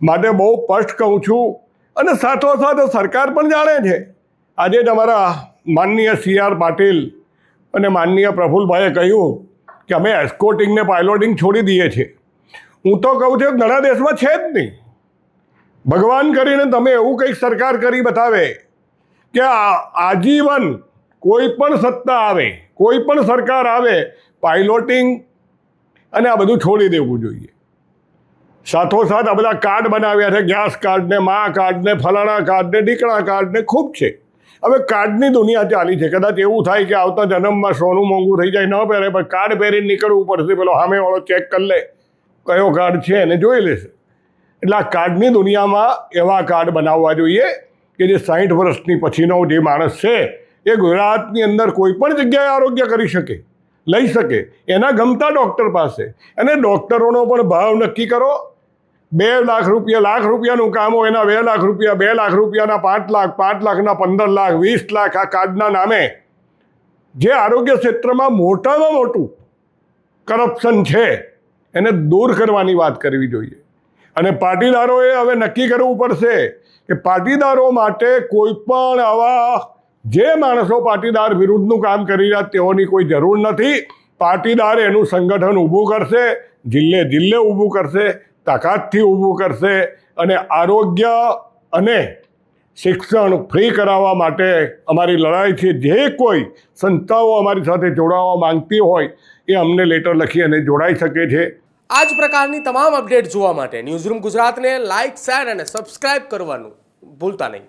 માટે બહુ સ્પષ્ટ કહું છું અને સાથોસાથ સરકાર પણ જાણે છે. આજે જ અમારા માનનીય CR પાટીલ અને માનનીય પ્રફુલ્લભાઈએ કહ્યું કે અમે એસ્કોર્ટિંગને પાયલોટિંગ છોડી દઈએ છીએ. હું તો કહું છું ઘણા દેશમાં છે જ નહીં. ભગવાન કરીને તમે એવું કંઈક સરકાર કરી બતાવે કે આજીવન કોઈ પણ સત્તા આવે, કોઈ પણ સરકાર આવે, પાયલોટિંગ અને આ બધું છોડી દેવું જોઈએ. સાથોસાથ આ બધા કાર્ડ બનાવ્યા છે, ગેસ કાર્ડ ને મા કાર્ડ ને ફલાણા કાર્ડ ને ઢીકણા કાર્ડ ને ખૂબ છે. હવે કાર્ડની દુનિયા ચાલી છે. કદાચ એવું થાય કે આવતા જન્મમાં સોનું મોંઘું થઈ જાય, ન પહેરે પણ કાર્ડ પહેરીને નીકળવું પડશે. પેલો સામેવાળો ચેક કરી લે કયો કાર્ડ છે એને જોઈ લેશે. એટલે આ કાર્ડની દુનિયામાં એવા કાર્ડ બનાવવા જોઈએ કે જે 60 વર્ષની પછીનો જે માણસ છે એ ગુજરાતની અંદર કોઈ પણ જગ્યાએ આરોગ્ય કરી શકે, લઈ શકે, એના ગમતા ડૉક્ટર પાસે. અને ડૉક્ટરોનો પણ ભાવ નક્કી કરો. 2 લાખ રૂપિયા, લાખ રૂપિયાનું કામ હોય એના 2 લાખ રૂપિયા, 2 લાખ રૂપિયાના 5 લાખ, 5 લાખના 15 લાખ, 20 લાખ આ કાર્ડના નામે જે આરોગ્ય ક્ષેત્રમાં મોટામાં મોટું કરપ્શન છે એને દૂર કરવાની વાત કરવી જોઈએ. અને પાટીદારોએ હવે નક્કી કરવું પડશે કે પાટીદારો માટે કોઈ પણ આવા જે માણસો પાટીદાર વિરુદ્ધનું કામ કરી રહ્યા તેઓની કોઈ જરૂર નથી. પાટીદાર એનું સંગઠન ઊભું કરશે, જિલ્લે જિલ્લે ઊભું કરશે, તાકાતથી ઊભું કરશે અને આરોગ્ય અને શિક્ષણ ફ્રી કરાવવા માટે અમારી લડાઈ છે. જે કોઈ સંસ્થાઓ અમારી સાથે જોડાવા માંગતી હોય એ અમને લેટર લખી અને જોડાઈ શકે છે. આ જ પ્રકારની તમામ અપડેટ જોવા માટે ન્યૂઝરૂમ ગુજરાતને લાઇક, શેર અને સબસ્ક્રાઇબ કરવાનું ભૂલતા નહીં.